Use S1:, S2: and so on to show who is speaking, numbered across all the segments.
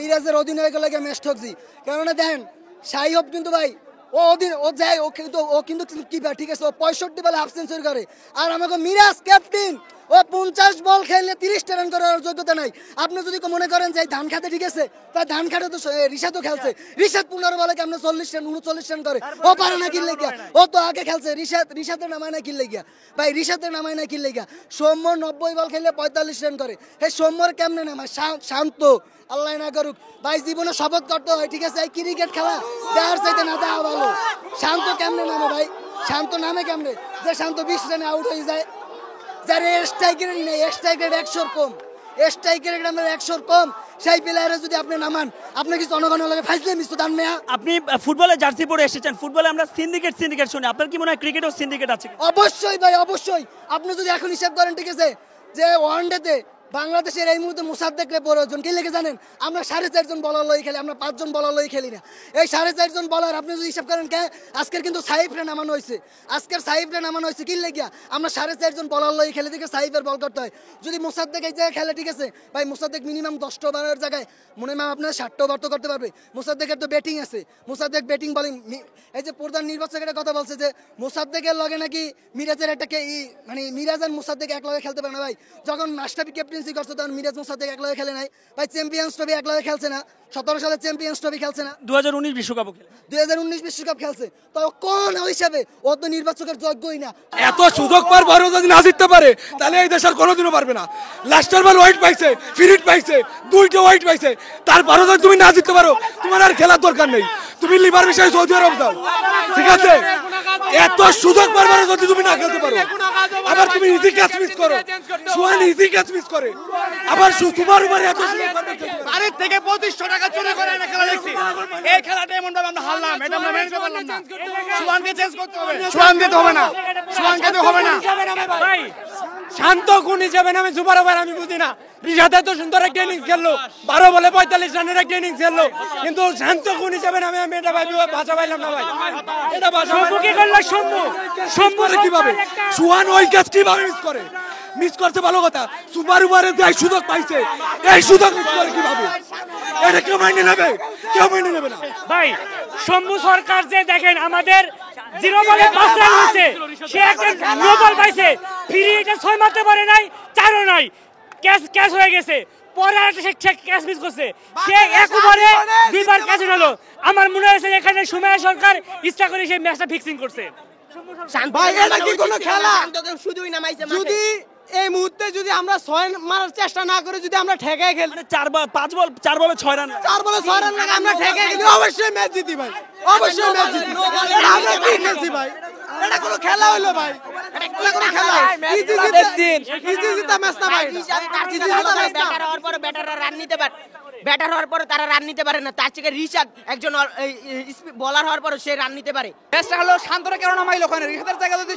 S1: মিরাজের অধিনায়কের লাগে ম্যাচ ঠকছি। কেননা দেখেন সাইহব কিন্তু ভাই ও কিন্তু কিপার, ঠিক আছে, ও 65 বলে হাফ সেঞ্চুরি করে। আর আমাকে মিরাজ ক্যাপ্টেন, ও 50 বল খেললে 30 রান করার যোগ্যতা নাই। আপনি যদি মনে করেন যে ধান খাতে, ঠিক আছে, তাই ধান খাতে তো রিশাদও খেলছে। রিশাদ 15 বলে কেমন 40 রান 39 রান করে, ও পারে না কিনলে গিয়া। ও তো আগে খেলছে। রিশাদের নামায় না কিনলে গিয়া ভাই, রিশাদের নামায় না কিনলে গিয়া। সৌম্য 90 বল খেললে 45 রান করে। এই সৌম্যর কেমনে নামায়? শান্ত, আল্লাহ না করুক ভাই, জীবনে শপথ করতে হয়, ঠিক আছে। এই ক্রিকেট খেলা দেওয়ার চাইতে না দেওয়া ভালো। শান্ত কেমনে নামে ভাই? শান্ত নামে কেমনে? যে শান্ত 20 রানে আউট হয়ে যায়, যার স্ট্রাইকের নেই, স্ট্রাইকের 100 কম, স্ট্রাইকের 100 কম, সেই প্লেয়ারে যদি আপনি নামান, আপনি কি জনগণের লাগে ফাইজলে মিস্তো দান মেয়া?
S2: আপনি ফুটবলে জার্সি পরে এসেছেন, ফুটবলে আমরা সিন্ডিকেট শুনি, আপনার কি মনে হয় ক্রিকেটেও সিন্ডিকেট আছে?
S1: অবশ্যই ভাই, অবশ্যই। আপনি যদি এখন হিসাব করেন, ঠিক আছে, যে ওয়ানডেতে বাংলাদেশের এই মুহূর্তে মুসাদ্দেকরে প্রয়োজন কি লেগে জানেন? আমরা 4.5 জন বলার লই খেলি, আমরা 5 জন বলার লই খেলি না। এই 4.5 জন বলার আপনি যদি হিসাব করেন, আজকের কিন্তু সাইফরে নামানো হয়েছে, কি লেগিয়া? আমরা 4.5 জন বলার লই খেলে থেকে সাইফের বল করতে হয়। যদি মুসাদ্দেক এই জায়গায় খেলে, ঠিক আছে ভাই, মুসাদ্দেক মিনিমাম 10টা ওভারের জায়গায় মিনিমাম আপনার 60টা ওভার তো করতে পারবে। মুসাদ্দেকের তো ব্যাটিং আছে, মুসাদ্দেক ব্যাটিং বলিং। এই যে প্রধান নির্বাচকের কথা বলছে যে মুসাদ্দেকের লগে নাকি মিরাজের একটা মানে মিরাজ আর মুসাদ্দেক এক লগে খেলতে পারে না ভাই। যখন মাস্টাফি ক্যাপ্টেন্সি করছে তখন মিরাজ মুসাদ্দেক এক লগে খেলে নাই ভাই। চ্যাম্পিয়ন্স ট্রফি এক লগে খেলছে না, 17 সালে চ্যাম্পিয়ন্স ট্রফি খেলছে না,
S2: 2019 বিশ্বকাপও খেলে,
S1: 2019 বিশ্বকাপ খেলছে। তো কোন হিসাবে ও তো নির্বাচকের যোগ্যই না।
S3: এত সুযোগ পার পরেও যদি না জিততে পারে, তাহলে এই দেশ আর কোনোদিনও পারবে না। লাস্টের বার হোয়াইট পাইছে, ফিরিট পাইছে, 2টা হোয়াইট পাইছে, তারপরও যদি তুমি না জিততে পারো, তোমার আর খেলার দরকার নেই। তুমি লিভার বিষয়ে সৌদি আরব যাও, ঠিক আছে। এত সুযোগ পার পরেও যদি তুমি না খেলতে পারো, আবার তুমি ইজি ক্যাচ মিস করো, সোহান ইজি ক্যাচ মিস করে, আবার তোমার উপরে এত সুযোগ পার
S4: বাড়ির থেকে 2500 টাকা চুরি করে এনে খেলা দেখছি। এই খেলাটা এমন ভাবে আমরা হারলাম, এটা আমরা মেনে নিতে পারলাম না। সোহানকে চেঞ্জ করতে হবে, সোহানকে তো হবে না, সোহানকে তো হবে না
S5: ভাই। শান্ত কোন হিসাবে নামে সুপার ওভার আমি বুঝি না। রিশাদ তো সুন্দর একটা ইনিংস খেললো, 12 বলে 45 রানের একটা ইনিংস খেললো, কিন্তু শান্ত কোন হিসাবে নামে আমি এটা ভাবি ভাষা পাইলাম না ভাই। এটা ভাষা
S2: কি করলো শম্ভু
S3: কিভাবে? সোহান ওই ক্যাচ কিভাবে মিস করছে ভালো কথা, সুপার ওভারে যে সুযোগ পাইছে, এই সুযোগ মিস করে কিভাবে? এটা কেউ মেনে নেবে? কেউ মেনে নেবে না
S2: ভাই। শম্ভু সরকার যে দেখেন আমাদের 0 বলে 5 রান হয়েছে, সে একটা নো বল পাইছে, ফ্রি এটা 6 মারতে পারে নাই, 4ও নাই, ক্যাচ হয়ে গেছে। পরে একটা সে ক্যাচ মিস করছে, সে এক ওভারে 2বার ক্যাচ হলো। আমার মনে হয়েছে এখানে সুমাইয়া সরকার ইচ্ছা করে সেই ম্যাচটা ফিক্সিং করছে।
S4: ভাই এটা কি কোনো খেলা? শুধুই নামাইছে। যদি এই মুহূর্তে যদি আমরা 6 মারার চেষ্টা না করে যদি আমরা ঠেকায় খেলি,
S2: মানে 4 বলে 6 রান,
S4: 4 বলে 6 রান লাগে আমরা ঠেকায় খেলি, অবশ্যই ম্যাচ জিতি ভাই, অবশ্যই ম্যাচ জিতি। এটা আমরা কি খেলছি ভাই? এটা কোনো খেলা হইলো ভাই? এটা কোনো খেলা? ইজি জিতা ম্যাচ না ভাই।
S6: ব্যাটার হওয়ার পরে ব্যাটাররা রান নিতে পারে, ব্যাটার হওয়ার পরে তারা রান নিতে পারে না। তার থেকে রিশাদ একজন বোলার হওয়ার পরে সে রান নিতে পারে।
S4: ম্যাচটা হলো শান্তরা কেন নামাইলো ওখানে? রিশাদের জায়গায় যদি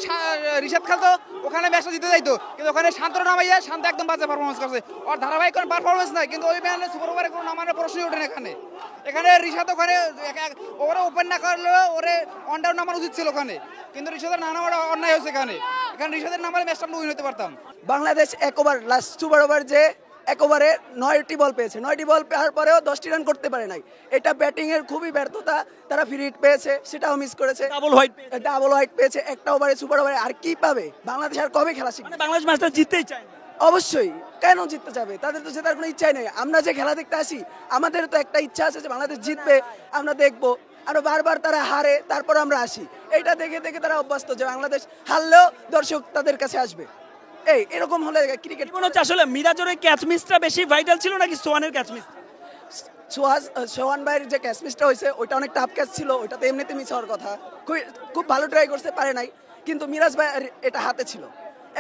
S4: রিশাদ খেলতো ওখানে ম্যাচটা জিতে যাইতো, কিন্তু ওখানে শান্তরা নামাইয়া শান্ত একদম বাজে পারফরমেন্স করছে। ওর ধারাবাহিক কোনো পারফরমেন্স নাই, কিন্তু ওই ম্যানে সুপার ওভারে কোনো নামানোর প্রশ্নই ওঠে না। এখানে রিশাদ ওখানে ওরে ওপেন না করলে ওরে অন ডাউন নামানো উচিত ছিল ওখানে, কিন্তু রিশাদের না নামাটা অন্যায় হয়েছে। এখানে রিশাদের নামালে ম্যাচটা আমরা উইন হতে পারতাম।
S7: বাংলাদেশ এক ওভার লাস্ট সুপার ওভার যে এক ওভারে 9টি বল পেয়েছে, 9টি বল পাওয়ার পরেও 10টি রান করতে পারে নাই। এটা ব্যাটিং এর খুবই ব্যর্থতা। তারা ফ্রি হিট পেয়েছে, সেটাও মিস করেছে, ডাবল হোয়াইট পেয়েছে একটা ওভারে, সুপার ওভারে। আর কি পাবে বাংলাদেশ? আর কবে খেলা শিখবে?
S2: বাংলাদেশ ম্যাচটা জিততেই চায় না।
S7: অবশ্যই, কেন জিততে যাবে? তাদের তো জেতার কোনো ইচ্ছাই নেই। আমরা যে খেলা দেখতে আসি, আমাদের তো একটা ইচ্ছা আছে যে বাংলাদেশ জিতবে, আমরা দেখবো। আর বারবার তারা হারে, তারপর আমরা আসি। এইটা দেখে দেখে তারা অভ্যস্ত যে বাংলাদেশ হারলেও দর্শক তাদের কাছে আসবে। এরকম হলে ক্রিকেট
S2: মনে হচ্ছে আসলে মিরাজের ওই ক্যাচ মিসটা বেশি ভাইটাল ছিল নাকি সোহানের ক্যাচ মিস?
S7: সোহান ভাইয়ের যে ক্যাচ মিসটা হয়েছে ওইটা অনেক টাফ ক্যাচ ছিল, ওইটা তো এমনিতে মিস হওয়ার কথা। খুব ভালো ট্রাই করতে পারে নাই, কিন্তু মিরাজ ভাই এটা হাতে ছিল,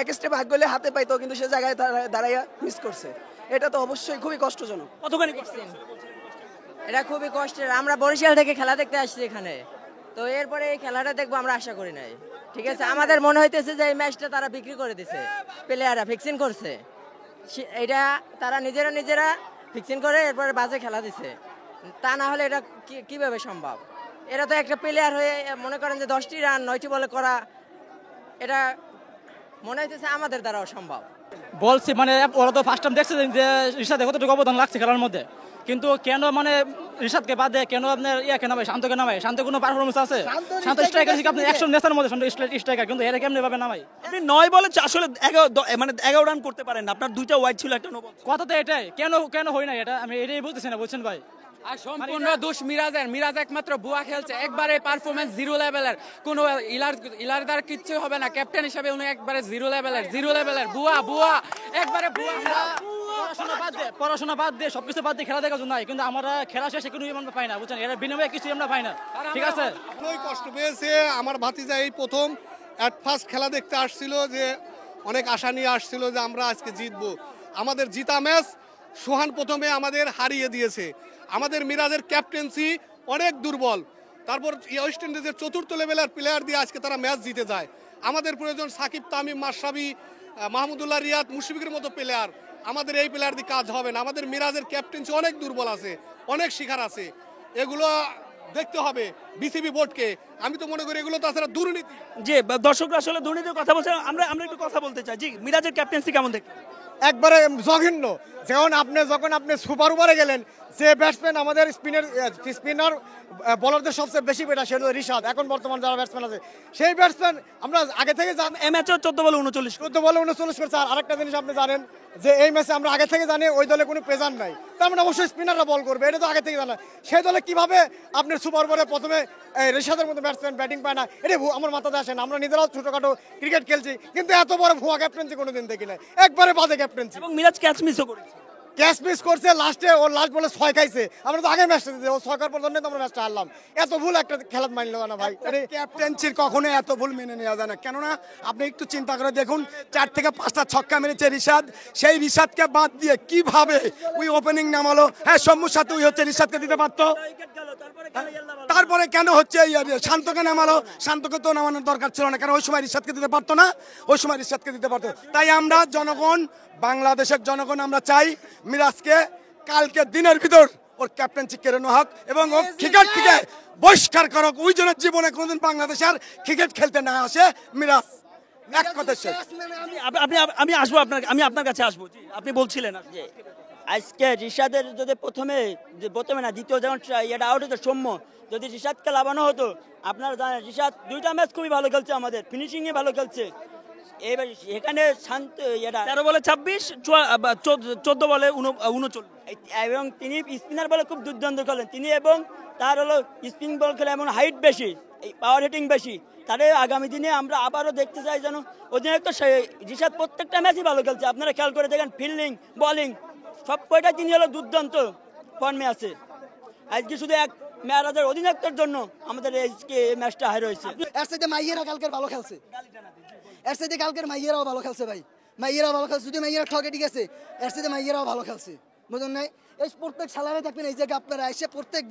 S7: এক স্টেপ আগ গেলে হাতে পাইতো, কিন্তু সে জায়গায় দাঁড়াইয়া মিস করছে। এটা তো অবশ্যই খুবই কষ্টজনক।
S2: কতখানি করছেন?
S6: এটা খুবই কষ্টের। আমরা বরিশাল থেকে খেলা দেখতে আসছি এখানে, তো এরপরে এই খেলাটা দেখবো আমরা আশা করি নাই। ঠিক আছে, আমাদের মনে হইতেছে যে এই ম্যাচটা তারা বিক্রি করে দিছে, প্লেয়াররা ফিক্সিং করছে। এটা তারা নিজেরা ফিক্সিং করে এরপরে বাজে খেলা দিছে। তা না হলে এটা কিভাবে সম্ভব? এরা তো একটা প্লেয়ার হয়ে মনে করেন যে 10টি রান 9টি বলে করা, এটা মনে হইতেছে আমাদের দ্বারাও সম্ভব।
S5: বলছি মানে ওরা তো ফার্স্ট টাইম দেখছে যে রিশাদে কতটুকু অবদান লাগছে খেলার মধ্যে,
S8: কিন্তু কেন মানে রিশাদকে বাদ দেয়, কেন আপনার ইয়াকে নামায়, শান্তকে নামায়? শান্ত কোনো পারফরমেন্স আছে? শান্ত স্ট্রাইকার হিসেবে আপনি 100 নেতার মধ্যে শান্ত স্ট্রাইকার, কিন্তু এরা কেমনে ভাবে নামায়?
S9: আপনি 9 বলে আসলে 11 রান করতে পারেন না, আপনার 2টা ওয়াইড ছিল, একটা নো বল।
S8: কথা তো এটাই, কেন কেন হয় না এটা আমি এটাই বলতেছি না, বুঝছেন ভাই?
S5: আর সম্পূর্ণ দোষ মিরাজের। মিরাজ একমাত্র বুয়া খেলছে, একবারে পারফরমেন্স জিরো লেভেলের। কোনো ইলারদার কিচ্ছু হবে না, ক্যাপ্টেন হিসেবে উনি একবারে জিরো লেভেলের বুয়া একবারে বুয়া।
S8: পড়াশোনা বাদ দিয়ে সবকিছু বাদ দিয়ে খেলা দেখার জন্য, কিন্তু আমরা খেলা শেষে কোনো আমরা পাই না, বুঝছেন? এর বিনিময়ে কিছু আমরা পাই না, ঠিক আছে?
S10: খুবই কষ্ট পেয়েছে আমার ভাতিজা, এই প্রথম ফার্স্ট খেলা দেখতে আসছিল, যে অনেক আশা নিয়ে আসছিল যে আমরা আজকে জিতবো। আমাদের জিতা ম্যাচ সোহান প্রথমে আমাদের হারিয়ে দিয়েছে। আমাদের মিরাজের ক্যাপ্টেন্সি অনেক দুর্বল, তারপর ওয়েস্ট ইন্ডিজের চতুর্থ লেভেলের প্লেয়ার দিয়ে আজকে তারা ম্যাচ জিতে যায়। আমাদের প্রয়োজন সাকিব, তামিম, মাশরাফি, মাহমুদুল্লাহ রিয়াদ, মুশফিকের মতো প্লেয়ার। আমাদের এই প্লেয়ার দিয়ে কাজ হবে না। আমাদের মিরাজের ক্যাপ্টেন্সি অনেক দুর্বল আছে, অনেক শিকার আছে, এগুলো দেখতে হবে বিসিবি বোর্ডকে। আমি তো মনে করি এগুলো তাছাড়া দুর্নীতি।
S9: যে দর্শকরা আসলে দুর্নীতির কথা বলছে, আমরা একটু কথা বলতে চাই। জি, মিরাজের ক্যাপ্টেন্সি কেমন দেখলেন?
S5: একবারে জঘন্য। যখন আপনি সুপার ওভারে গেলেন, যে ব্যাটসম্যান আমাদের স্পিনার বলারদের সবচেয়ে বেশি বেটা, সেটা হলো রিশাদ। এখন বর্তমান যারা ব্যাটসম্যান আছে, সেই ব্যাটসম্যান আমরা আগে থেকে
S9: এই ম্যাচে 14 বলে 39
S5: করছে। আর আরেকটা জিনিস আপনি জানেন যে এই ম্যাচে আমরা আগে থেকে জানি ওই দলে কোনো প্রেজার নাই, তার মানে অবশ্যই স্পিনাররা বল করবে, এটা তো আগে থেকে জানা। সেই দলে কিভাবে আপনার সুপার ওভারে প্রথমে রিশাদের মতো ব্যাটসম্যান ব্যাটিং পায় না, এটা আমার মাথাতে আসে না। আমরা নিজেরাও ছোটখাটো ক্রিকেট খেলছি, কিন্তু এত বড় ভুয়া ক্যাপ্টেন্সি কোনোদিন দেখি না, একবারে বাজে ক্যাপ্টেন্সি।
S9: এবং মিরাজ ক্যাচ মিসও করেছে,
S5: ক্যাচ মিস করছে লাস্টে, ওর লাস্ট বলে 6 খাইছে। আমরা তো আগে ম্যাচটা দিতে, ও 6 খাওয়ার পর জন্যই তো আমরা ম্যাচটা হারলাম। এত ভুল একটা খেলাত মানলো না ভাই।
S3: ক্যাপ্টেন্সির কখনো এত ভুল মেনে নেওয়া যায় না, কেননা আপনি একটু চিন্তা করে দেখুন, 4 থেকে 5টা ছক্কা মেরেছে রিশাদ, সেই রিশাদকে বাদ দিয়ে কিভাবে ওই ওপেনিং নামালো। হ্যাঁ, সম্মুর সাথে ওই হচ্ছে রিশাদকে দিতে পারতো, তারপরে কেন হচ্ছে শান্তকে নামালো? শান্তকে তো নামানোর দরকার ছিল না, কারণ ওই সময় রিশাদকে দিতে পারতো না, ওই সময় রিশাদকে দিতে পারতো। তাই আমরা জনগণ, বাংলাদেশের জনগণ আমরা চাই মিরাজকে কালকে দিনের ভিতর ওর ক্যাপ্টেন্সি কেড়ে নেওয়া হোক এবং ও ক্রিকেট থেকে বহিষ্কার করুক। ওই জন্য জীবনে কোনোদিন বাংলাদেশের ক্রিকেট খেলতে না আসে মিরাজ। এক কথা শেষ।
S9: আমি আসবো আমি আপনার কাছে আসবো। জি, আপনি বলছিলেন যে আজকে রিশাদের যদি প্রথমে না দ্বিতীয় যেমন এটা আউট হতো সৌম্য, যদি রিশাদকে লাগানো হতো, আপনারা জানেন রিশাদ 2টা ম্যাচ খুবই ভালো খেলছে, আমাদের ফিনিশিংয়ে ভালো খেলছে। এবার এখানে শান্ত 13 বলে 26, 14 বলে 39, এবং তিনি স্পিনার বলে খুব দুর্দান্ত খেলেন তিনি, এবং তার হলো স্পিন বল খেলে এমন হাইট বেশি, এই পাওয়ার হিটিং বেশি। তাহলে আগামী দিনে আমরা আবারও দেখতে চাই যেন অধিনায়ক তো রিশাদ প্রত্যেকটা ম্যাচই ভালো খেলছে, আপনারা খেয়াল করে দেখেন, ফিল্ডিং, বোলিং সব কয়টা তিনি হলো দুর্দান্ত ফর্মে আছে। আজকে শুধু এক মেয়ারাজের অধিনায়কদের জন্য আমাদের এই ম্যাচটা হার হয়েছে।
S1: এর সাথে মাইয়েরা কালকের ভালো খেলছে, এর সাথে কালকের মাইয়েরাও ভালো খেলছে ভাই, মাইয়েরাও ভালো খেলছে। যদি মাইয়েরা ঠকে ঠিক আছে, এর সাথে মাইয়েরাও ভালো খেলছে, বুঝলেন নাই? এই প্রত্যেক সালারে থাকবেন এই জায়গায় আপনারা এসে প্রত্যেক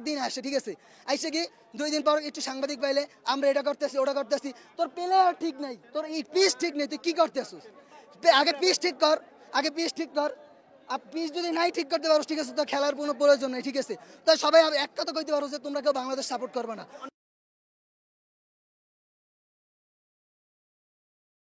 S1: দিন আসে, ঠিক আছে? আইসে কি 2 দিন পর একটু সাংবাদিক পাইলে আমরা এটা করতেছি ওটা করতেছি, তোর প্লেয়ার ঠিক নাই, তোর এই পিচ ঠিক নেই, তুই কি করতেছিস? আগে পিচ ঠিক কর, আর পিচ যদি নাই ঠিক করতে পারো, ঠিক আছে, তো খেলার কোনো প্রয়োজন নেই, ঠিক আছে? তো সবাই একটা তো কইতে পারো যে তোমরা কেউ বাংলাদেশ সাপোর্ট করবে না।